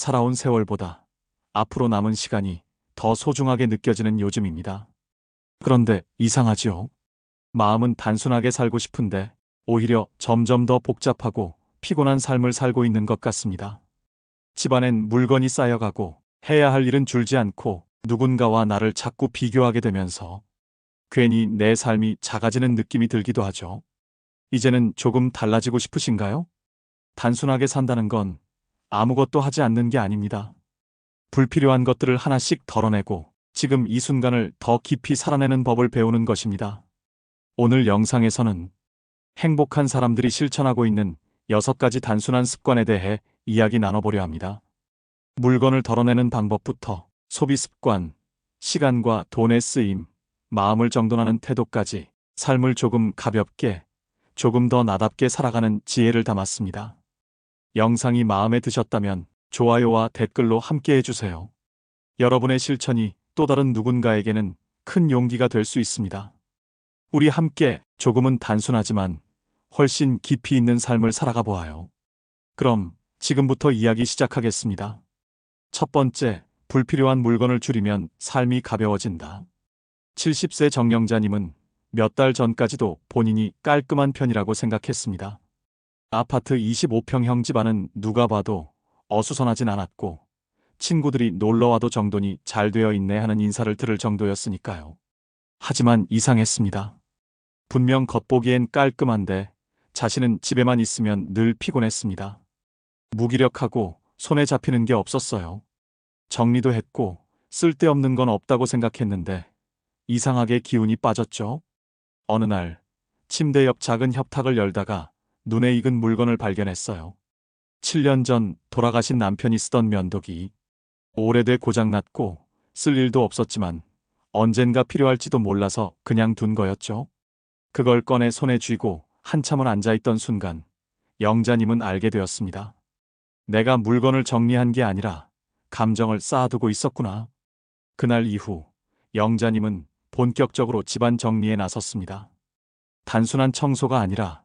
살아온 세월보다 앞으로 남은 시간이 더 소중하게 느껴지는 요즘입니다. 그런데 이상하지요? 마음은 단순하게 살고 싶은데 오히려 점점 더 복잡하고 피곤한 삶을 살고 있는 것 같습니다. 집안엔 물건이 쌓여가고 해야 할 일은 줄지 않고 누군가와 나를 자꾸 비교하게 되면서 괜히 내 삶이 작아지는 느낌이 들기도 하죠. 이제는 조금 달라지고 싶으신가요? 단순하게 산다는 건 아무것도 하지 않는 게 아닙니다. 불필요한 것들을 하나씩 덜어내고 지금 이 순간을 더 깊이 살아내는 법을 배우는 것입니다. 오늘 영상에서는 행복한 사람들이 실천하고 있는 6가지 단순한 습관에 대해 이야기 나눠보려 합니다. 물건을 덜어내는 방법부터 소비 습관, 시간과 돈의 쓰임, 마음을 정돈하는 태도까지 삶을 조금 가볍게, 조금 더 나답게 살아가는 지혜를 담았습니다. 영상이 마음에 드셨다면 좋아요와 댓글로 함께 해주세요. 여러분의 실천이 또 다른 누군가에게는 큰 용기가 될 수 있습니다. 우리 함께 조금은 단순하지만 훨씬 깊이 있는 삶을 살아가 보아요. 그럼 지금부터 이야기 시작하겠습니다. 첫 번째, 불필요한 물건을 줄이면 삶이 가벼워진다. 70세 정영자님은 몇 달 전까지도 본인이 깔끔한 편이라고 생각했습니다. 아파트 25평형 집안은 누가 봐도 어수선하진 않았고 친구들이 놀러와도 정돈이 잘 되어 있네 하는 인사를 들을 정도였으니까요. 하지만 이상했습니다. 분명 겉보기엔 깔끔한데 자신은 집에만 있으면 늘 피곤했습니다. 무기력하고 손에 잡히는 게 없었어요. 정리도 했고 쓸데없는 건 없다고 생각했는데 이상하게 기운이 빠졌죠. 어느 날 침대 옆 작은 협탁을 열다가 눈에 익은 물건을 발견했어요. 7년 전 돌아가신 남편이 쓰던 면도기. 오래돼 고장났고 쓸 일도 없었지만 언젠가 필요할지도 몰라서 그냥 둔 거였죠. 그걸 꺼내 손에 쥐고 한참을 앉아있던 순간 영자님은 알게 되었습니다. 내가 물건을 정리한 게 아니라 감정을 쌓아두고 있었구나. 그날 이후 영자님은 본격적으로 집안 정리에 나섰습니다. 단순한 청소가 아니라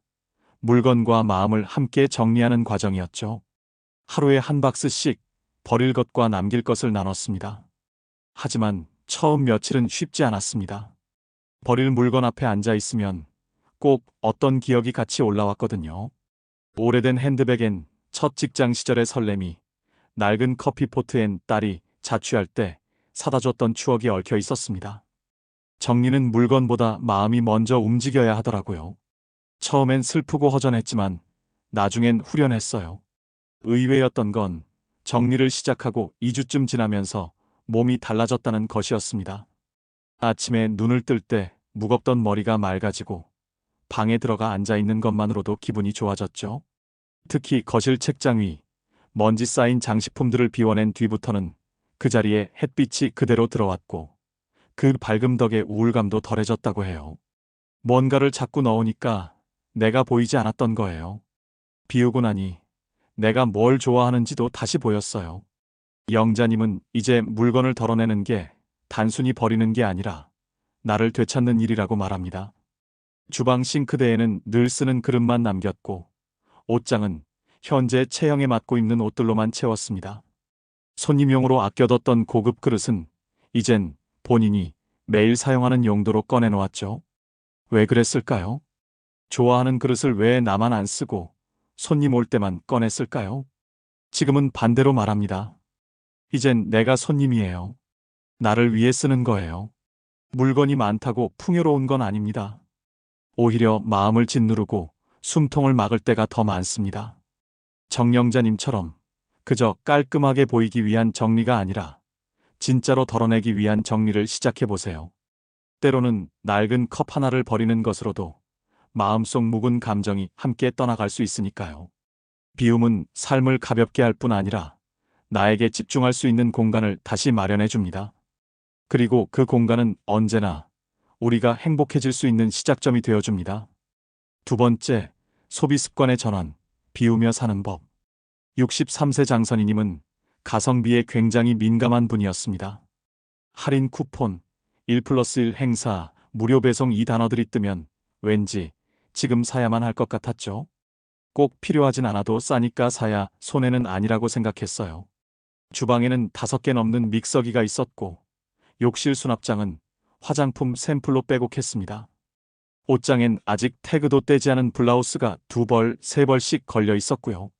물건과 마음을 함께 정리하는 과정이었죠. 하루에 한 박스씩 버릴 것과 남길 것을 나눴습니다. 하지만 처음 며칠은 쉽지 않았습니다. 버릴 물건 앞에 앉아 있으면 꼭 어떤 기억이 같이 올라왔거든요. 오래된 핸드백엔 첫 직장 시절의 설렘이, 낡은 커피포트엔 딸이 자취할 때 사다 줬던 추억이 얽혀 있었습니다. 정리는 물건보다 마음이 먼저 움직여야 하더라고요. 처음엔 슬프고 허전했지만 나중엔 후련했어요. 의외였던 건 정리를 시작하고 2주쯤 지나면서 몸이 달라졌다는 것이었습니다. 아침에 눈을 뜰 때 무겁던 머리가 맑아지고 방에 들어가 앉아 있는 것만으로도 기분이 좋아졌죠. 특히 거실 책장 위 먼지 쌓인 장식품들을 비워낸 뒤부터는 그 자리에 햇빛이 그대로 들어왔고 그 밝음 덕에 우울감도 덜해졌다고 해요. 뭔가를 자꾸 넣으니까 내가 보이지 않았던 거예요. 비우고 나니 내가 뭘 좋아하는지도 다시 보였어요. 영자님은 이제 물건을 덜어내는 게 단순히 버리는 게 아니라 나를 되찾는 일이라고 말합니다. 주방 싱크대에는 늘 쓰는 그릇만 남겼고 옷장은 현재 체형에 맞고 입는 옷들로만 채웠습니다. 손님용으로 아껴뒀던 고급 그릇은 이젠 본인이 매일 사용하는 용도로 꺼내놓았죠. 왜 그랬을까요? 좋아하는 그릇을 왜 나만 안 쓰고 손님 올 때만 꺼냈을까요? 지금은 반대로 말합니다. 이젠 내가 손님이에요. 나를 위해 쓰는 거예요. 물건이 많다고 풍요로운 건 아닙니다. 오히려 마음을 짓누르고 숨통을 막을 때가 더 많습니다. 정영자님처럼 그저 깔끔하게 보이기 위한 정리가 아니라 진짜로 덜어내기 위한 정리를 시작해보세요. 때로는 낡은 컵 하나를 버리는 것으로도 마음속 묵은 감정이 함께 떠나갈 수 있으니까요. 비움은 삶을 가볍게 할 뿐 아니라 나에게 집중할 수 있는 공간을 다시 마련해 줍니다. 그리고 그 공간은 언제나 우리가 행복해질 수 있는 시작점이 되어줍니다. 두 번째, 소비 습관의 전환, 비우며 사는 법. 63세 장선희님은 가성비에 굉장히 민감한 분이었습니다. 할인 쿠폰, 1+1 행사, 무료 배송 이 단어들이 뜨면 왠지 지금 사야만 할 것 같았죠. 꼭 필요하진 않아도 싸니까 사야 손해는 아니라고 생각했어요. 주방에는 5개 넘는 믹서기가 있었고 욕실 수납장은 화장품 샘플로 빼곡했습니다. 옷장엔 아직 태그도 떼지 않은 블라우스가 2벌, 3벌씩 걸려 있었고요.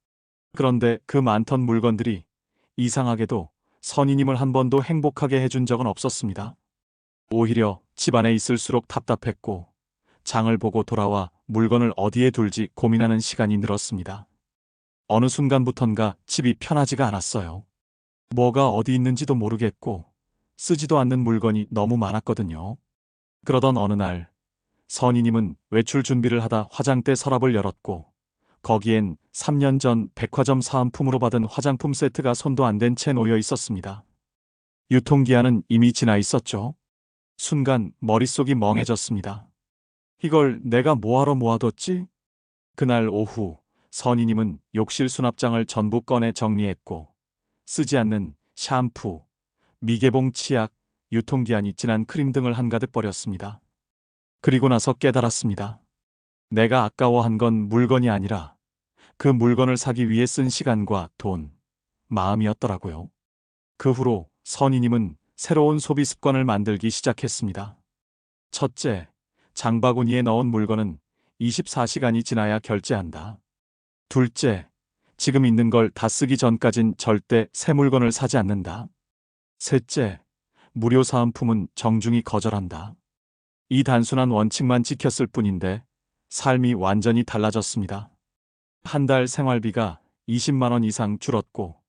그런데 그 많던 물건들이 이상하게도 선희님을 한 번도 행복하게 해준 적은 없었습니다. 오히려 집안에 있을수록 답답했고 장을 보고 돌아와 물건을 어디에 둘지 고민하는 시간이 늘었습니다. 어느 순간부턴가 집이 편하지가 않았어요. 뭐가 어디 있는지도 모르겠고 쓰지도 않는 물건이 너무 많았거든요. 그러던 어느 날 선희님은 외출 준비를 하다 화장대 서랍을 열었고 거기엔 3년 전 백화점 사은품으로 받은 화장품 세트가 손도 안 댄 채 놓여 있었습니다. 유통기한은 이미 지나 있었죠. 순간 머릿속이 멍해졌습니다. 이걸 내가 뭐하러 모아뒀지? 그날 오후 선희님은 욕실 수납장을 전부 꺼내 정리했고 쓰지 않는 샴푸, 미개봉 치약, 유통기한이 지난 크림 등을 한가득 버렸습니다. 그리고 나서 깨달았습니다. 내가 아까워한 건 물건이 아니라 그 물건을 사기 위해 쓴 시간과 돈, 마음이었더라고요. 그 후로 선희님은 새로운 소비 습관을 만들기 시작했습니다. 첫째, 장바구니에 넣은 물건은 24시간이 지나야 결제한다. 둘째, 지금 있는 걸 다 쓰기 전까진 절대 새 물건을 사지 않는다. 셋째, 무료 사은품은 정중히 거절한다. 이 단순한 원칙만 지켰을 뿐인데 삶이 완전히 달라졌습니다. 한 달 생활비가 20만 원 이상 줄었고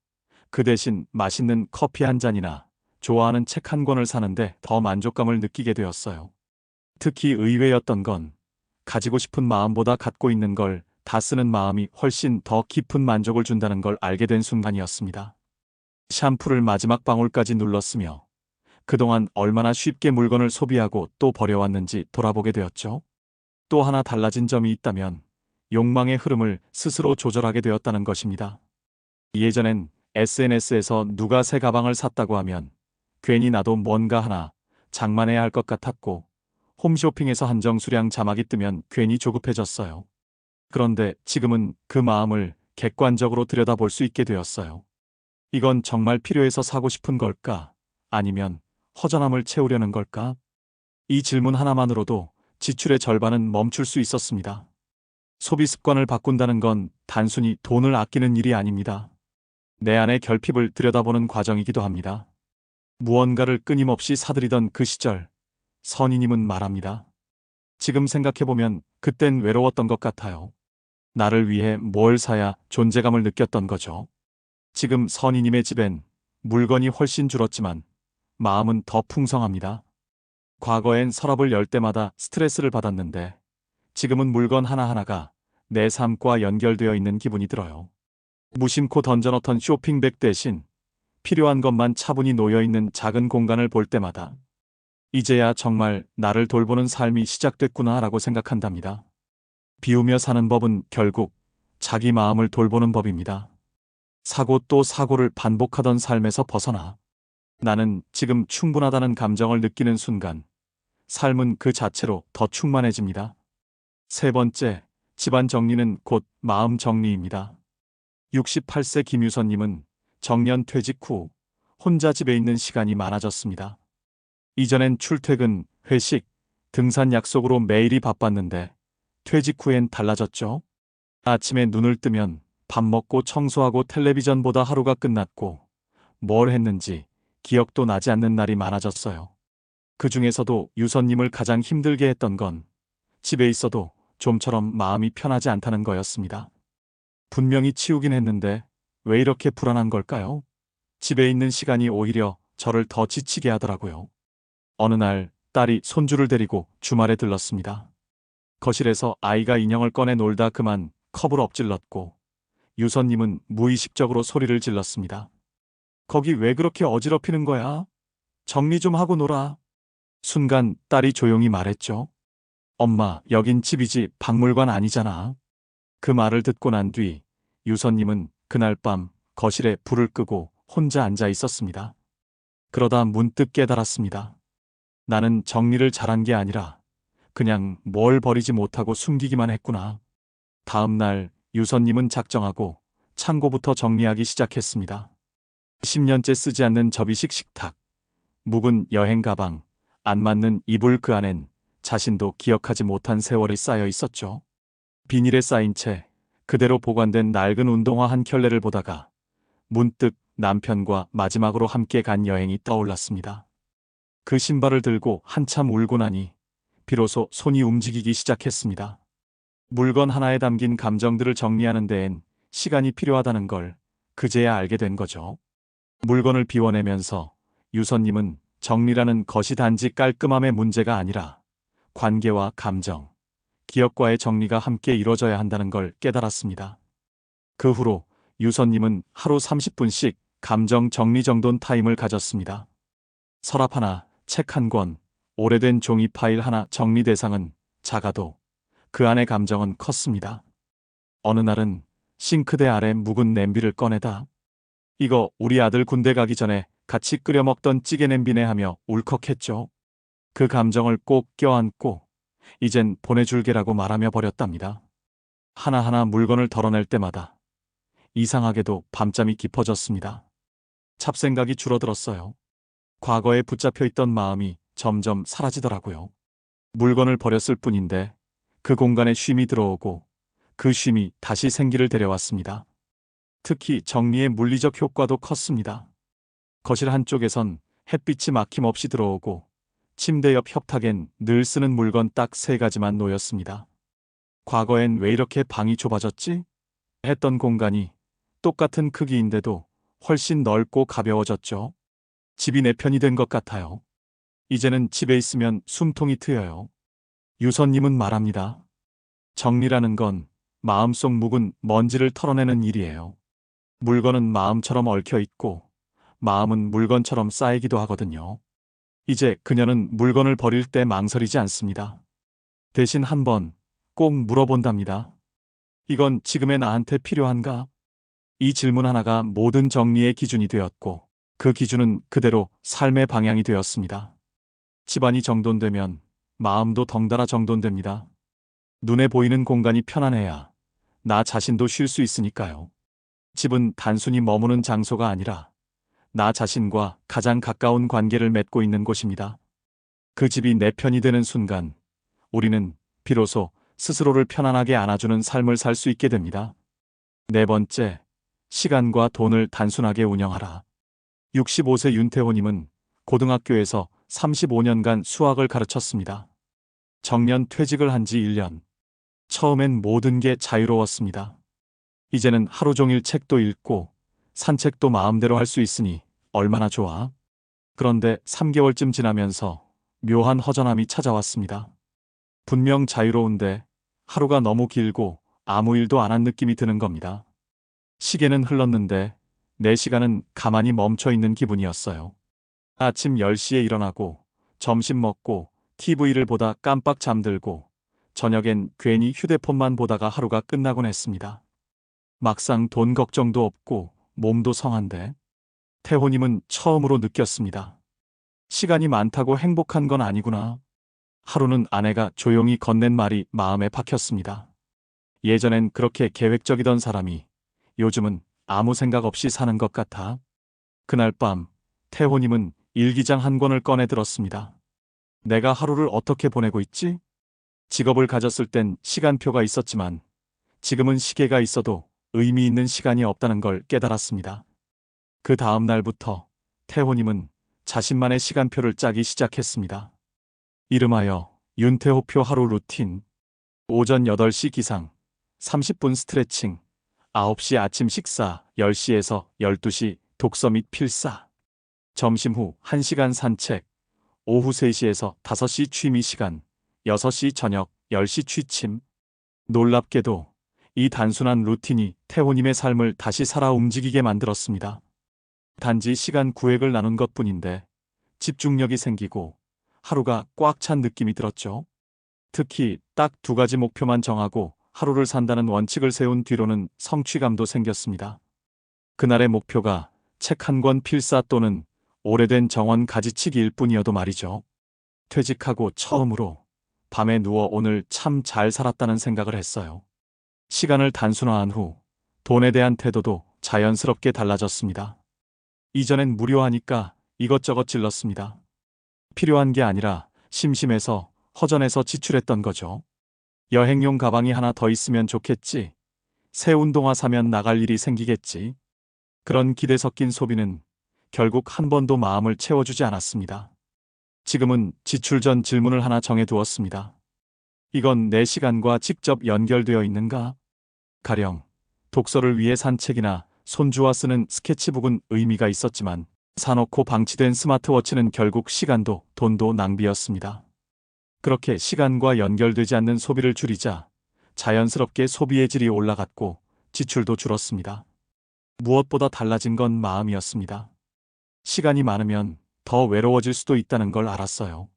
그 대신 맛있는 커피 한 잔이나 좋아하는 책 한 권을 사는데 더 만족감을 느끼게 되었어요. 특히 의외였던 건 가지고 싶은 마음보다 갖고 있는 걸 다 쓰는 마음이 훨씬 더 깊은 만족을 준다는 걸 알게 된 순간이었습니다. 샴푸를 마지막 방울까지 눌렀으며 그동안 얼마나 쉽게 물건을 소비하고 또 버려왔는지 돌아보게 되었죠. 또 하나 달라진 점이 있다면 욕망의 흐름을 스스로 조절하게 되었다는 것입니다. 예전엔 SNS에서 누가 새 가방을 샀다고 하면 괜히 나도 뭔가 하나 장만해야 할 것 같았고 홈쇼핑에서 한정 수량 자막이 뜨면 괜히 조급해졌어요. 그런데 지금은 그 마음을 객관적으로 들여다볼 수 있게 되었어요. 이건 정말 필요해서 사고 싶은 걸까? 아니면 허전함을 채우려는 걸까? 이 질문 하나만으로도 지출의 절반은 멈출 수 있었습니다. 소비 습관을 바꾼다는 건 단순히 돈을 아끼는 일이 아닙니다. 내 안의 결핍을 들여다보는 과정이기도 합니다. 무언가를 끊임없이 사들이던 그 시절, 선희님은 말합니다. 지금 생각해보면 그땐 외로웠던 것 같아요. 나를 위해 뭘 사야 존재감을 느꼈던 거죠. 지금 선희님의 집엔 물건이 훨씬 줄었지만 마음은 더 풍성합니다. 과거엔 서랍을 열 때마다 스트레스를 받았는데 지금은 물건 하나하나가 내 삶과 연결되어 있는 기분이 들어요. 무심코 던져놓던 쇼핑백 대신 필요한 것만 차분히 놓여있는 작은 공간을 볼 때마다 이제야 정말 나를 돌보는 삶이 시작됐구나라고 생각한답니다. 비우며 사는 법은 결국 자기 마음을 돌보는 법입니다. 사고 또 사고를 반복하던 삶에서 벗어나 나는 지금 충분하다는 감정을 느끼는 순간 삶은 그 자체로 더 충만해집니다. 세 번째, 집안 정리는 곧 마음 정리입니다. 68세 김유선님은 정년 퇴직 후 혼자 집에 있는 시간이 많아졌습니다. 이전엔 출퇴근, 회식, 등산 약속으로 매일이 바빴는데 퇴직 후엔 달라졌죠. 아침에 눈을 뜨면 밥 먹고 청소하고 텔레비전보다 하루가 끝났고 뭘 했는지 기억도 나지 않는 날이 많아졌어요. 그 중에서도 유선님을 가장 힘들게 했던 건 집에 있어도 좀처럼 마음이 편하지 않다는 거였습니다. 분명히 치우긴 했는데 왜 이렇게 불안한 걸까요? 집에 있는 시간이 오히려 저를 더 지치게 하더라고요. 어느 날 딸이 손주를 데리고 주말에 들렀습니다. 거실에서 아이가 인형을 꺼내 놀다 그만 컵을 엎질렀고 유선님은 무의식적으로 소리를 질렀습니다. 거기 왜 그렇게 어지럽히는 거야? 정리 좀 하고 놀아. 순간 딸이 조용히 말했죠. 엄마, 여긴 집이지 박물관 아니잖아. 그 말을 듣고 난 뒤 유선님은 그날 밤 거실에 불을 끄고 혼자 앉아 있었습니다. 그러다 문득 깨달았습니다. 나는 정리를 잘한 게 아니라 그냥 뭘 버리지 못하고 숨기기만 했구나. 다음 날 유선님은 작정하고 창고부터 정리하기 시작했습니다. 10년째 쓰지 않는 접이식 식탁, 묵은 여행 가방, 안 맞는 이불, 그 안엔 자신도 기억하지 못한 세월이 쌓여 있었죠. 비닐에 쌓인 채 그대로 보관된 낡은 운동화 한 켤레를 보다가 문득 남편과 마지막으로 함께 간 여행이 떠올랐습니다. 그 신발을 들고 한참 울고 나니 비로소 손이 움직이기 시작했습니다. 물건 하나에 담긴 감정들을 정리하는 데엔 시간이 필요하다는 걸 그제야 알게 된 거죠. 물건을 비워내면서 유선님은 정리라는 것이 단지 깔끔함의 문제가 아니라 관계와 감정, 기억과의 정리가 함께 이루어져야 한다는 걸 깨달았습니다. 그 후로 유선님은 하루 30분씩 감정 정리 정돈 타임을 가졌습니다. 서랍 하나, 책 한 권, 오래된 종이 파일 하나, 정리 대상은 작아도 그 안의 감정은 컸습니다. 어느 날은 싱크대 아래 묵은 냄비를 꺼내다 "이거 우리 아들 군대 가기 전에 같이 끓여 먹던 찌개 냄비네" 하며 울컥했죠. 그 감정을 꼭 껴안고 "이젠 보내줄게라고 말하며 버렸답니다. 하나하나 물건을 덜어낼 때마다 이상하게도 밤잠이 깊어졌습니다. 잡생각이 줄어들었어요. 과거에 붙잡혀 있던 마음이 점점 사라지더라고요. 물건을 버렸을 뿐인데 그 공간에 쉼이 들어오고 그 쉼이 다시 생기를 데려왔습니다. 특히 정리의 물리적 효과도 컸습니다. 거실 한쪽에선 햇빛이 막힘없이 들어오고 침대 옆 협탁엔 늘 쓰는 물건 딱 3가지만 놓였습니다. 과거엔 왜 이렇게 방이 좁아졌지? 했던 공간이 똑같은 크기인데도 훨씬 넓고 가벼워졌죠. 집이 내 편이 된 것 같아요. 이제는 집에 있으면 숨통이 트여요. 유선님은 말합니다. 정리라는 건 마음속 묵은 먼지를 털어내는 일이에요. 물건은 마음처럼 얽혀 있고 마음은 물건처럼 쌓이기도 하거든요. 이제 그녀는 물건을 버릴 때 망설이지 않습니다. 대신 한번 꼭 물어본답니다. "이건 지금의 나한테 필요한가?" 이 질문 하나가 모든 정리의 기준이 되었고 그 기준은 그대로 삶의 방향이 되었습니다. 집안이 정돈되면 마음도 덩달아 정돈됩니다. 눈에 보이는 공간이 편안해야 나 자신도 쉴 수 있으니까요. 집은 단순히 머무는 장소가 아니라 나 자신과 가장 가까운 관계를 맺고 있는 곳입니다. 그 집이 내 편이 되는 순간 우리는 비로소 스스로를 편안하게 안아주는 삶을 살 수 있게 됩니다. 4번째, 시간과 돈을 단순하게 운영하라. 65세 윤태호님은 고등학교에서 35년간 수학을 가르쳤습니다. 정년 퇴직을 한 지 1년. 처음엔 모든 게 자유로웠습니다. 이제는 하루 종일 책도 읽고 산책도 마음대로 할 수 있으니 얼마나 좋아. 그런데 3개월쯤 지나면서 묘한 허전함이 찾아왔습니다. 분명 자유로운데 하루가 너무 길고 아무 일도 안 한 느낌이 드는 겁니다. 시계는 흘렀는데 내 시간은 가만히 멈춰 있는 기분이었어요. 아침 10시에 일어나고 점심 먹고 TV를 보다 깜빡 잠들고 저녁엔 괜히 휴대폰만 보다가 하루가 끝나곤 했습니다. 막상 돈 걱정도 없고 몸도 성한데 태호님은 처음으로 느꼈습니다. 시간이 많다고 행복한 건 아니구나. 하루는 아내가 조용히 건넨 말이 마음에 박혔습니다. 예전엔 그렇게 계획적이던 사람이 요즘은 아무 생각 없이 사는 것 같아. 그날 밤 태호님은 일기장 한 권을 꺼내 들었습니다. 내가 하루를 어떻게 보내고 있지? 직업을 가졌을 땐 시간표가 있었지만 지금은 시계가 있어도 의미 있는 시간이 없다는 걸 깨달았습니다. 그 다음 날부터 태호님은 자신만의 시간표를 짜기 시작했습니다. 이름하여 윤태호표 하루 루틴. 오전 8시 기상, 30분 스트레칭, 9시 아침 식사, 10시에서 12시 독서 및 필사, 점심 후 1시간 산책, 오후 3시에서 5시 취미 시간, 6시 저녁, 10시 취침. 놀랍게도 이 단순한 루틴이 태호님의 삶을 다시 살아 움직이게 만들었습니다. 단지 시간 구획을 나눈 것뿐인데 집중력이 생기고 하루가 꽉 찬 느낌이 들었죠. 특히 딱 2가지 목표만 정하고 하루를 산다는 원칙을 세운 뒤로는 성취감도 생겼습니다. 그날의 목표가 책 한 권 필사 또는 오래된 정원 가지치기일 뿐이어도 말이죠. 퇴직하고 처음으로 밤에 누워 오늘 참 잘 살았다는 생각을 했어요. 시간을 단순화한 후 돈에 대한 태도도 자연스럽게 달라졌습니다. 이전엔 무료하니까 이것저것 질렀습니다. 필요한 게 아니라 심심해서 허전해서 지출했던 거죠. 여행용 가방이 하나 더 있으면 좋겠지. 새 운동화 사면 나갈 일이 생기겠지. 그런 기대 섞인 소비는 결국 한 번도 마음을 채워주지 않았습니다. 지금은 지출 전 질문을 하나 정해두었습니다. 이건 내 시간과 직접 연결되어 있는가? 가령 독서를 위해 산 책이나 손주와 쓰는 스케치북은 의미가 있었지만 사놓고 방치된 스마트워치는 결국 시간도 돈도 낭비였습니다. 그렇게 시간과 연결되지 않는 소비를 줄이자 자연스럽게 소비의 질이 올라갔고 지출도 줄었습니다. 무엇보다 달라진 건 마음이었습니다. 시간이 많으면 더 외로워질 수도 있다는 걸 알았어요.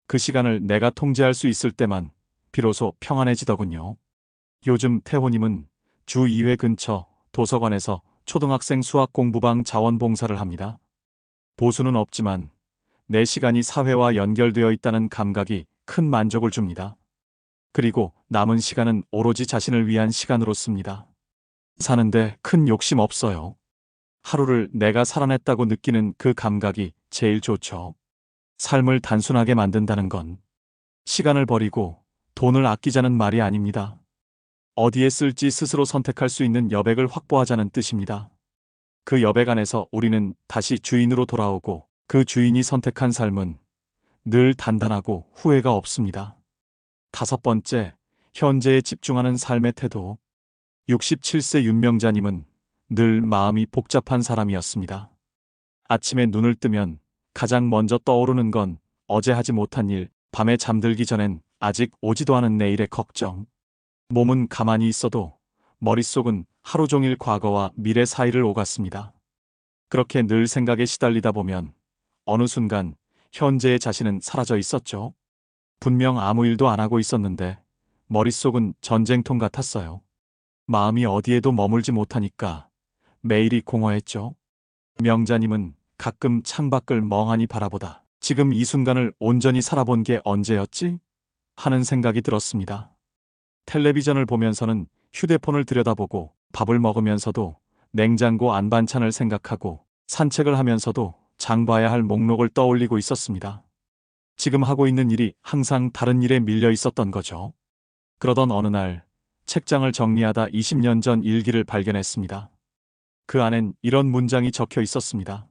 그 시간을 내가 통제할 수 있을 때만 비로소 평안해지더군요. 요즘 태호님은 주 2회 근처 도서관에서 초등학생 수학 공부방 자원봉사를 합니다. 보수는 없지만 내 시간이 사회와 연결되어 있다는 감각이 큰 만족을 줍니다. 그리고 남은 시간은 오로지 자신을 위한 시간으로 씁니다. 사는데 큰 욕심 없어요. 하루를 내가 살아냈다고 느끼는 그 감각이 제일 좋죠. 삶을 단순하게 만든다는 건 시간을 버리고 돈을 아끼자는 말이 아닙니다. 어디에 쓸지 스스로 선택할 수 있는 여백을 확보하자는 뜻입니다. 그 여백 안에서 우리는 다시 주인으로 돌아오고 그 주인이 선택한 삶은 늘 단단하고 후회가 없습니다. 5번째, 현재에 집중하는 삶의 태도. 67세 윤명자님은 늘 마음이 복잡한 사람이었습니다. 아침에 눈을 뜨면 가장 먼저 떠오르는 건 어제 하지 못한 일, 밤에 잠들기 전엔 아직 오지도 않은 내일의 걱정. 몸은 가만히 있어도 머릿속은 하루 종일 과거와 미래 사이를 오갔습니다. 그렇게 늘 생각에 시달리다 보면 어느 순간 현재의 자신은 사라져 있었죠. 분명 아무 일도 안 하고 있었는데 머릿속은 전쟁통 같았어요. 마음이 어디에도 머물지 못하니까 매일이 공허했죠. 명자님은 가끔 창밖을 멍하니 바라보다 지금 이 순간을 온전히 살아본 게 언제였지? 하는 생각이 들었습니다. 텔레비전을 보면서는 휴대폰을 들여다보고 밥을 먹으면서도 냉장고 안반찬을 생각하고 산책을 하면서도 장 봐야 할 목록을 떠올리고 있었습니다. 지금 하고 있는 일이 항상 다른 일에 밀려 있었던 거죠. 그러던 어느 날 책장을 정리하다 20년 전 일기를 발견했습니다. 그 안엔 이런 문장이 적혀 있었습니다.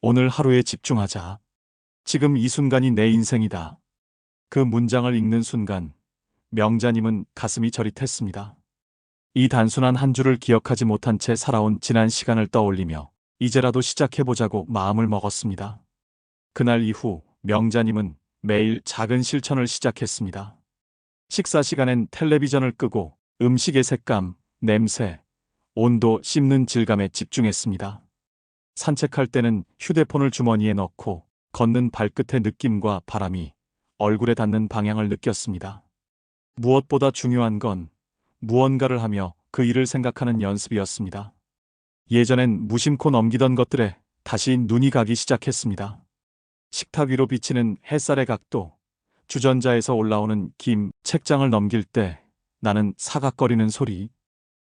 오늘 하루에 집중하자. 지금 이 순간이 내 인생이다. 그 문장을 읽는 순간 명자님은 가슴이 저릿했습니다. 이 단순한 한 줄을 기억하지 못한 채 살아온 지난 시간을 떠올리며 이제라도 시작해보자고 마음을 먹었습니다. 그날 이후 명자님은 매일 작은 실천을 시작했습니다. 식사 시간엔 텔레비전을 끄고 음식의 색감, 냄새, 온도, 씹는 질감에 집중했습니다. 산책할 때는 휴대폰을 주머니에 넣고 걷는 발끝의 느낌과 바람이 얼굴에 닿는 방향을 느꼈습니다. 무엇보다 중요한 건 무언가를 하며 그 일을 생각하는 연습이었습니다. 예전엔 무심코 넘기던 것들에 다시 눈이 가기 시작했습니다. 식탁 위로 비치는 햇살의 각도, 주전자에서 올라오는 김, 책장을 넘길 때 나는 사각거리는 소리,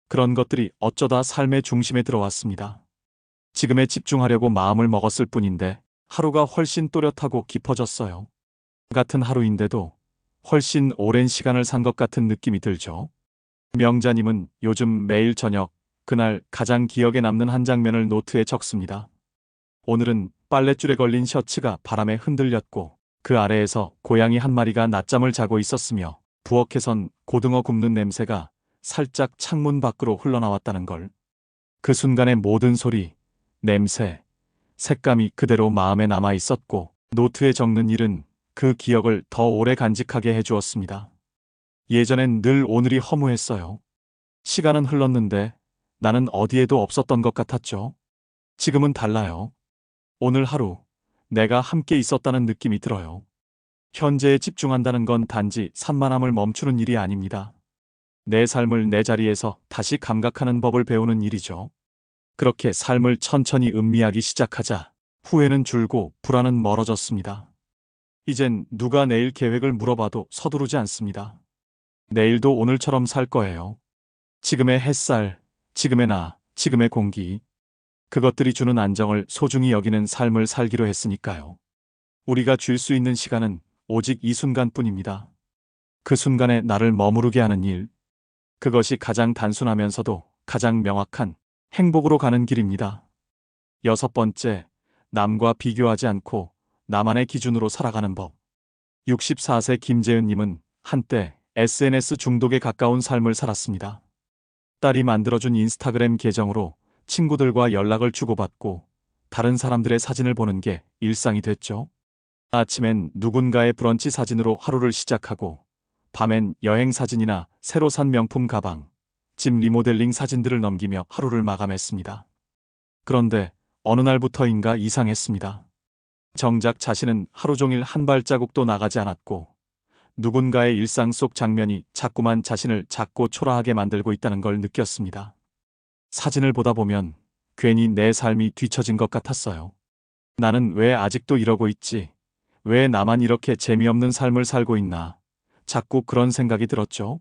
그런 것들이 어쩌다 삶의 중심에 들어왔습니다. 지금에 집중하려고 마음을 먹었을 뿐인데 하루가 훨씬 또렷하고 깊어졌어요. 같은 하루인데도 훨씬 오랜 시간을 산 것 같은 느낌이 들죠. 명자님은 요즘 매일 저녁 그날 가장 기억에 남는 한 장면을 노트에 적습니다. 오늘은 빨랫줄에 걸린 셔츠가 바람에 흔들렸고 그 아래에서 고양이 한 마리가 낮잠을 자고 있었으며 부엌에선 고등어 굽는 냄새가 살짝 창문 밖으로 흘러나왔다는 걸. 그 순간의 모든 소리, 냄새, 색감이 그대로 마음에 남아 있었고 노트에 적는 일은 그 기억을 더 오래 간직하게 해주었습니다. 예전엔 늘 오늘이 허무했어요. 시간은 흘렀는데 나는 어디에도 없었던 것 같았죠. 지금은 달라요. 오늘 하루 내가 함께 있었다는 느낌이 들어요. 현재에 집중한다는 건 단지 산만함을 멈추는 일이 아닙니다. 내 삶을 내 자리에서 다시 감각하는 법을 배우는 일이죠. 그렇게 삶을 천천히 음미하기 시작하자 후회는 줄고 불안은 멀어졌습니다. 이젠 누가 내일 계획을 물어봐도 서두르지 않습니다. 내일도 오늘처럼 살 거예요. 지금의 햇살, 지금의 나, 지금의 공기. 그것들이 주는 안정을 소중히 여기는 삶을 살기로 했으니까요. 우리가 줄 수 있는 시간은 오직 이 순간뿐입니다. 그 순간에 나를 머무르게 하는 일, 그것이 가장 단순하면서도 가장 명확한 행복으로 가는 길입니다. 여섯 번째, 남과 비교하지 않고 나만의 기준으로 살아가는 법. 64세 김재은님은 한때 SNS 중독에 가까운 삶을 살았습니다. 딸이 만들어준 인스타그램 계정으로 친구들과 연락을 주고받고 다른 사람들의 사진을 보는 게 일상이 됐죠. 아침엔 누군가의 브런치 사진으로 하루를 시작하고 밤엔 여행 사진이나 새로 산 명품 가방, 집 리모델링 사진들을 넘기며 하루를 마감했습니다. 그런데 어느 날부터인가 이상했습니다. 정작 자신은 하루 종일 한 발자국도 나가지 않았고 누군가의 일상 속 장면이 자꾸만 자신을 작고 초라하게 만들고 있다는 걸 느꼈습니다. 사진을 보다 보면 괜히 내 삶이 뒤처진 것 같았어요. 나는 왜 아직도 이러고 있지? 왜 나만 이렇게 재미없는 삶을 살고 있나? 자꾸 그런 생각이 들었죠.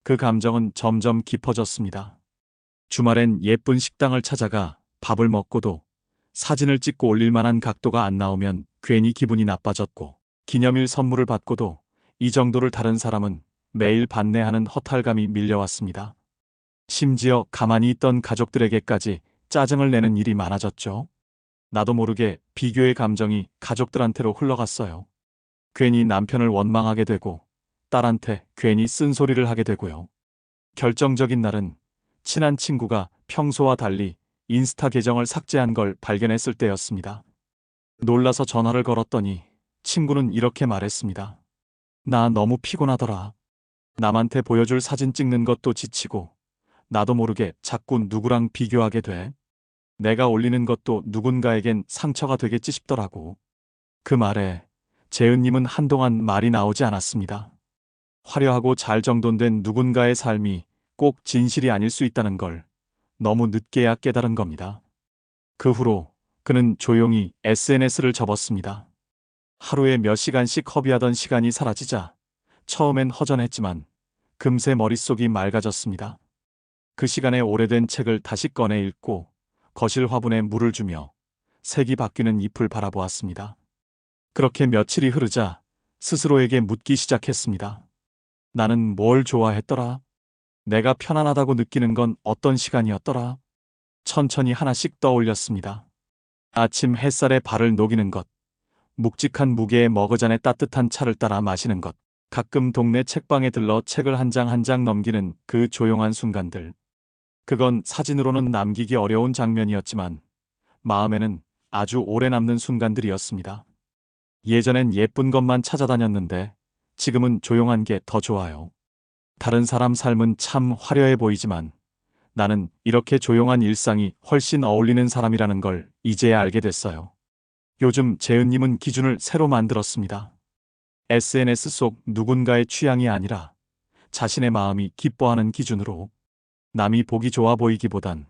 그 감정은 점점 깊어졌습니다. 주말엔 예쁜 식당을 찾아가 밥을 먹고도 사진을 찍고 올릴 만한 각도가 안 나오면 괜히 기분이 나빠졌고, 기념일 선물을 받고도 이 정도를 다른 사람은 매일 받네 하는 허탈감이 밀려왔습니다. 심지어 가만히 있던 가족들에게까지 짜증을 내는 일이 많아졌죠. 나도 모르게 비교의 감정이 가족들한테로 흘러갔어요. 괜히 남편을 원망하게 되고 딸한테 괜히 쓴소리를 하게 되고요. 결정적인 날은 친한 친구가 평소와 달리 인스타 계정을 삭제한 걸 발견했을 때였습니다. 놀라서 전화를 걸었더니 친구는 이렇게 말했습니다. 나 너무 피곤하더라. 남한테 보여줄 사진 찍는 것도 지치고 나도 모르게 자꾸 누구랑 비교하게 돼. 내가 올리는 것도 누군가에겐 상처가 되겠지 싶더라고. 그 말에 재은님은 한동안 말이 나오지 않았습니다. 화려하고 잘 정돈된 누군가의 삶이 꼭 진실이 아닐 수 있다는 걸 너무 늦게야 깨달은 겁니다. 그 후로 그는 조용히 SNS를 접었습니다. 하루에 몇 시간씩 허비하던 시간이 사라지자 처음엔 허전했지만 금세 머릿속이 맑아졌습니다. 그 시간에 오래된 책을 다시 꺼내 읽고 거실 화분에 물을 주며 색이 바뀌는 잎을 바라보았습니다. 그렇게 며칠이 흐르자 스스로에게 묻기 시작했습니다. 나는 뭘 좋아했더라? 내가 편안하다고 느끼는 건 어떤 시간이었더라? 천천히 하나씩 떠올렸습니다. 아침 햇살에 발을 녹이는 것, 묵직한 무게의 머그잔에 따뜻한 차를 따라 마시는 것, 가끔 동네 책방에 들러 책을 한 장 한 장 넘기는 그 조용한 순간들. 그건 사진으로는 남기기 어려운 장면이었지만 마음에는 아주 오래 남는 순간들이었습니다. 예전엔 예쁜 것만 찾아다녔는데 지금은 조용한 게 더 좋아요. 다른 사람 삶은 참 화려해 보이지만 나는 이렇게 조용한 일상이 훨씬 어울리는 사람이라는 걸 이제야 알게 됐어요. 요즘 재은님은 기준을 새로 만들었습니다. SNS 속 누군가의 취향이 아니라 자신의 마음이 기뻐하는 기준으로. 남이 보기 좋아 보이기보단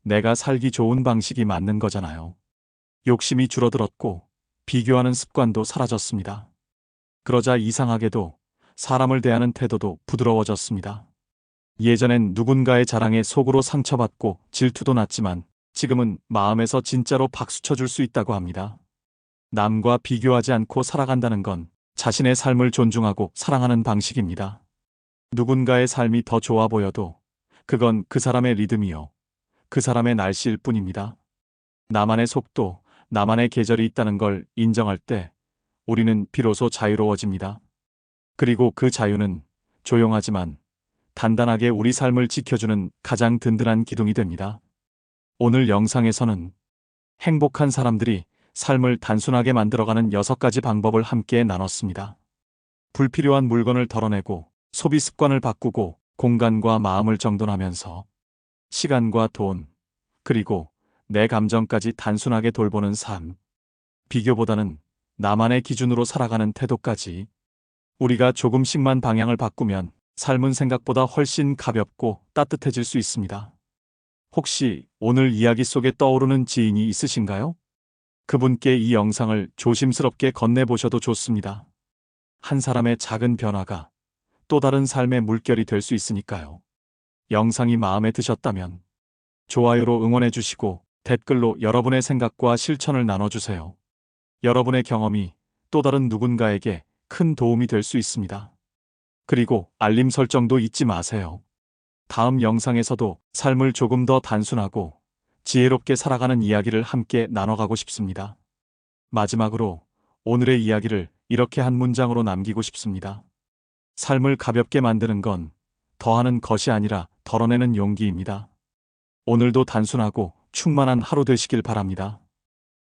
내가 살기 좋은 방식이 맞는 거잖아요. 욕심이 줄어들었고 비교하는 습관도 사라졌습니다. 그러자 이상하게도 사람을 대하는 태도도 부드러워졌습니다. 예전엔 누군가의 자랑에 속으로 상처받고 질투도 났지만 지금은 마음에서 진짜로 박수쳐줄 수 있다고 합니다. 남과 비교하지 않고 살아간다는 건 자신의 삶을 존중하고 사랑하는 방식입니다. 누군가의 삶이 더 좋아 보여도 그건 그 사람의 리듬이요, 그 사람의 날씨일 뿐입니다. 나만의 속도, 나만의 계절이 있다는 걸 인정할 때 우리는 비로소 자유로워집니다. 그리고 그 자유는 조용하지만 단단하게 우리 삶을 지켜주는 가장 든든한 기둥이 됩니다. 오늘 영상에서는 행복한 사람들이 삶을 단순하게 만들어가는 6가지 방법을 함께 나눴습니다. 불필요한 물건을 덜어내고 소비 습관을 바꾸고 공간과 마음을 정돈하면서 시간과 돈, 그리고 내 감정까지 단순하게 돌보는 삶. 비교보다는 나만의 기준으로 살아가는 태도까지. 우리가 조금씩만 방향을 바꾸면 삶은 생각보다 훨씬 가볍고 따뜻해질 수 있습니다. 혹시 오늘 이야기 속에 떠오르는 지인이 있으신가요? 그분께 이 영상을 조심스럽게 건네보셔도 좋습니다. 한 사람의 작은 변화가 또 다른 삶의 물결이 될 수 있으니까요. 영상이 마음에 드셨다면 좋아요로 응원해 주시고 댓글로 여러분의 생각과 실천을 나눠주세요. 여러분의 경험이 또 다른 누군가에게 큰 도움이 될 수 있습니다. 그리고 알림 설정도 잊지 마세요. 다음 영상에서도 삶을 조금 더 단순하고 지혜롭게 살아가는 이야기를 함께 나눠가고 싶습니다. 마지막으로 오늘의 이야기를 이렇게 한 문장으로 남기고 싶습니다. 삶을 가볍게 만드는 건 더하는 것이 아니라 덜어내는 용기입니다. 오늘도 단순하고 충만한 하루 되시길 바랍니다.